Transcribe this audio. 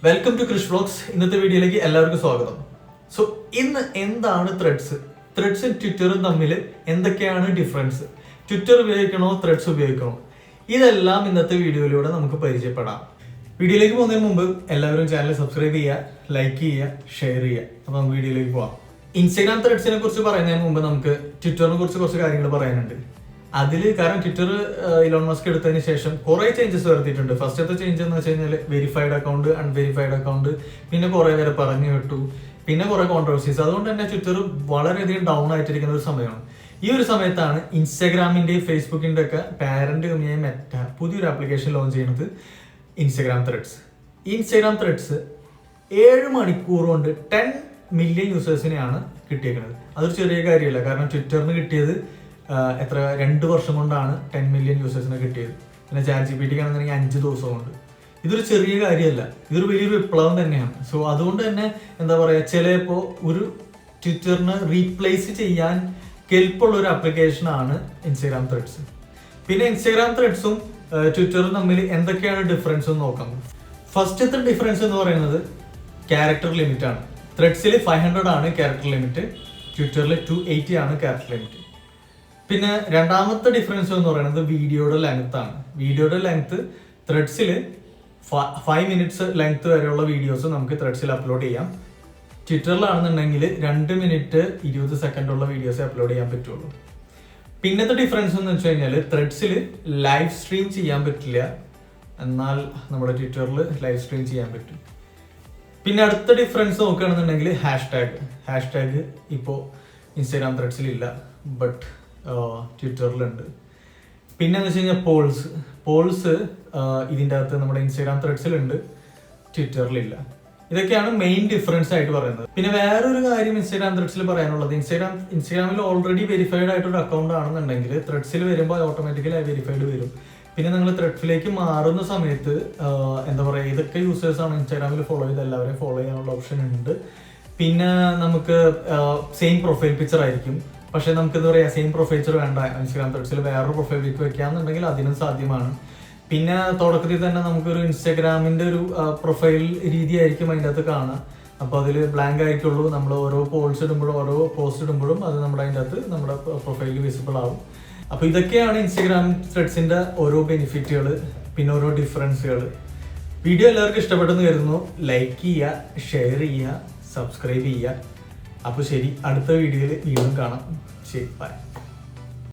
Welcome to Krish vlogs. ഇന്നത്തെ വീഡിയോയിലേക്ക് എല്ലാവർക്കും സ്വാഗതം. സോ ഇന്ന് എന്താണ് ത്രെഡ്സ്? ത്രെഡ്സും ട്വിറ്ററും തമ്മിൽ എന്തൊക്കെയാണ് ഡിഫറൻസ്? ട്വിറ്റർ ഉപയോഗിക്കണോ ത്രെഡ്സ് ഉപയോഗിക്കണോ? ഇതെല്ലാം ഇന്നത്തെ വീഡിയോയിലൂടെ നമുക്ക് പരിചയപ്പെടാം. വീഡിയോയിലേക്ക് പോകുന്നതിന് മുമ്പ് എല്ലാവരും ചാനൽ സബ്സ്ക്രൈബ് ചെയ്യുക, ലൈക്ക് ചെയ്യുക, ഷെയർ ചെയ്യുക. അപ്പോൾ നമുക്ക് വീഡിയോയിലേക്ക് പോവാം. ഇൻസ്റ്റാഗ്രാം ത്രെഡ്സിനെ കുറിച്ച് പറയുന്നതിന് മുമ്പ് നമുക്ക് ട്വിറ്ററിനെ കുറിച്ച് കുറച്ച് കാര്യങ്ങൾ പറയാനുണ്ട്. കാരണം ട്വിറ്റർ ഇലോൺ മസ്ക് എടുത്തതിന് ശേഷം കുറെ ചേഞ്ചസ് വരുത്തിയിട്ടുണ്ട്. ഫസ്റ്റത്തെ ചേഞ്ച് എന്ന് വെച്ച് കഴിഞ്ഞാൽ വെരിഫൈഡ് അക്കൗണ്ട്, അൺവെരിഫൈഡ് അക്കൗണ്ട്, പിന്നെ കുറെ പേരെ പറഞ്ഞു വിട്ടു, പിന്നെ കുറെ കോൺട്രവേഴ്സീസ്. അതുകൊണ്ട് തന്നെ ട്വിറ്റർ വളരെയധികം ഡൗൺ ആയിട്ടിരിക്കുന്ന ഒരു സമയമാണ്. ഈ ഒരു സമയത്താണ് ഇൻസ്റ്റാഗ്രാമിന്റെയും ഫേസ്ബുക്കിന്റെ ഒക്കെ പാരന്റ് കമ്പനിയായ മെറ്റ പുതിയൊരു ആപ്ലിക്കേഷൻ ലോഞ്ച് ചെയ്യുന്നത്, ഇൻസ്റ്റാഗ്രാം ത്രെഡ്സ്. ഈ ഇൻസ്റ്റാഗ്രാം ത്രെഡ്സ് 7 മണിക്കൂർ കൊണ്ട് 10 മില്യൺ യൂസേഴ്സിനെയാണ് കിട്ടിയേക്കുന്നത്. അതൊരു ചെറിയ കാര്യമല്ല. കാരണം ട്വിറ്ററിന് കിട്ടിയത് 2 വർഷം കൊണ്ടാണ് 10 മില്യൺ യൂസേഴ്സിനെ കിട്ടിയത്. പിന്നെ ChatGPT ആണെന്നുണ്ടെങ്കിൽ 5 ദിവസം കൊണ്ട്. ഇതൊരു ചെറിയ കാര്യമല്ല, ഇതൊരു വലിയൊരു വിപ്ലവം തന്നെയാണ്. സോ അതുകൊണ്ട് തന്നെ എന്താ പറയുക, ചിലപ്പോൾ ഒരു ട്വിറ്ററിനെ റീപ്ലേസ് ചെയ്യാൻ കെൽപ്പുള്ള ഒരു ആപ്ലിക്കേഷനാണ് ഇൻസ്റ്റാഗ്രാം ത്രെഡ്സ്. പിന്നെ ഇൻസ്റ്റാഗ്രാം ത്രെഡ്സും ട്വിറ്ററും തമ്മിൽ എന്തൊക്കെയാണ് ഡിഫറൻസ് എന്ന് നോക്കാം. ഫസ്റ്റത്തെ ഡിഫറൻസ് എന്ന് പറയുന്നത് ക്യാരക്ടർ ലിമിറ്റ് ആണ്. ത്രെഡ്സിൽ 500 ആണ് ക്യാരക്ടർ ലിമിറ്റ്, ട്വിറ്ററിൽ 280 ആണ് ക്യാരക്ടർ ലിമിറ്റ്. പിന്നെ രണ്ടാമത്തെ ഡിഫറൻസ് എന്ന് പറയുന്നത് വീഡിയോയുടെ ലെങ്ത് ആണ്. വീഡിയോയുടെ ലെങ്ത് ത്രെഡ്സിൽ 5 മിനിറ്റ്സ് ലെങ്ത് വരെയുള്ള വീഡിയോസ് നമുക്ക് ത്രെഡ്സിൽ അപ്ലോഡ് ചെയ്യാം. ട്വിറ്ററിലാണെന്നുണ്ടെങ്കിൽ 2 മിനിറ്റ് 20 സെക്കൻഡ് ഉള്ള വീഡിയോസ് അപ്ലോഡ് ചെയ്യാൻ പറ്റുള്ളൂ. പിന്നത്തെ ഡിഫറൻസ് എന്ന് വെച്ച് കഴിഞ്ഞാൽ ത്രെഡ്സിൽ ലൈവ് സ്ട്രീം ചെയ്യാൻ പറ്റില്ല, എന്നാൽ നമ്മുടെ ട്വിറ്ററിൽ ലൈവ് സ്ട്രീം ചെയ്യാൻ പറ്റും. പിന്നെ അടുത്ത ഡിഫറൻസ് നോക്കുകയാണെന്നുണ്ടെങ്കിൽ ഹാഷ്ടാഗ് ഇപ്പോൾ ഇൻസ്റ്റാഗ്രാം ത്രെഡ്സിൽ ഇല്ല, ബട്ട് ട്വിറ്ററിലുണ്ട്. പിന്നെ എന്ന് വെച്ച് കഴിഞ്ഞാൽ പോൾസ് ഇതിൻ്റെ അകത്ത് നമ്മുടെ ഇൻസ്റ്റാഗ്രാം ത്രെഡ്സിലുണ്ട്, ട്വിറ്ററിലില്ല. ഇതൊക്കെയാണ് മെയിൻ ഡിഫറൻസ് ആയിട്ട് പറയുന്നത്. പിന്നെ വേറൊരു കാര്യം ഇൻസ്റ്റാഗ്രാം ത്രെഡ്സിൽ പറയാനുള്ളത്, ഇൻസ്റ്റാഗ്രാമിൽ ഓൾറെഡി വെരിഫൈഡ് ആയിട്ടൊരു അക്കൗണ്ട് ആണെന്നുണ്ടെങ്കിൽ ത്രെഡ്സിൽ വരുമ്പോൾ ഓട്ടോമാറ്റിക്കലി വെരിഫൈഡ് വരും. പിന്നെ നിങ്ങൾ ത്രെഡ്സിലേക്ക് മാറുന്ന സമയത്ത് എന്താ പറയുക, ഇതൊക്കെ യൂസേഴ്സാണ് ഇൻസ്റ്റാഗ്രാമിൽ ഫോളോ ചെയ്ത് എല്ലാവരെയും ഫോളോ ചെയ്യാനുള്ള ഓപ്ഷൻ ഉണ്ട്. പിന്നെ നമുക്ക് സെയിം പ്രൊഫൈൽ പിക്ചർ ആയിരിക്കും. പക്ഷെ നമുക്ക് എന്താ പറയുക, സെയിം പ്രൊഫൈൽ പിക്ചർ വേണ്ട, ഇൻസ്റ്റാഗ്രാം ത്രെഡ്സിൽ വേറൊരു പ്രൊഫൈൽ പിക്ക് വെക്കാന്നുണ്ടെങ്കിൽ അതിനും സാധ്യമാണ്. പിന്നെ തുടക്കത്തിൽ തന്നെ നമുക്കൊരു ഇൻസ്റ്റാഗ്രാമിന്റെ ഒരു പ്രൊഫൈൽ രീതി ആയിരിക്കും അതിൻ്റെ അകത്ത് കാണാം. അപ്പോൾ അതിൽ ബ്ലാങ്ക് ആയിട്ടുള്ളൂ. നമ്മൾ ഓരോ പോസ്റ്റ് ഇടുമ്പോഴും അത് നമ്മുടെ അതിൻ്റെ അകത്ത് നമ്മുടെ പ്രൊഫൈലിൽ വിസിബിൾ ആവും. അപ്പോൾ ഇതൊക്കെയാണ് ഇൻസ്റ്റാഗ്രാം ത്രെഡ്സിന്റെ ഓരോ ബെനിഫിറ്റുകൾ, പിന്നെ ഓരോ ഡിഫറൻസുകൾ. വീഡിയോ എല്ലാവർക്കും ഇഷ്ടപ്പെട്ടെന്ന് കരുതുന്നു. ലൈക്ക് ചെയ്യുക, ഷെയർ ചെയ്യുക, സബ്സ്ക്രൈബ് ചെയ്യുക. അപ്പോൾ ശരി, അടുത്ത വീഡിയോയിൽ വീണ്ടും കാണാം. ശരി, ബൈ.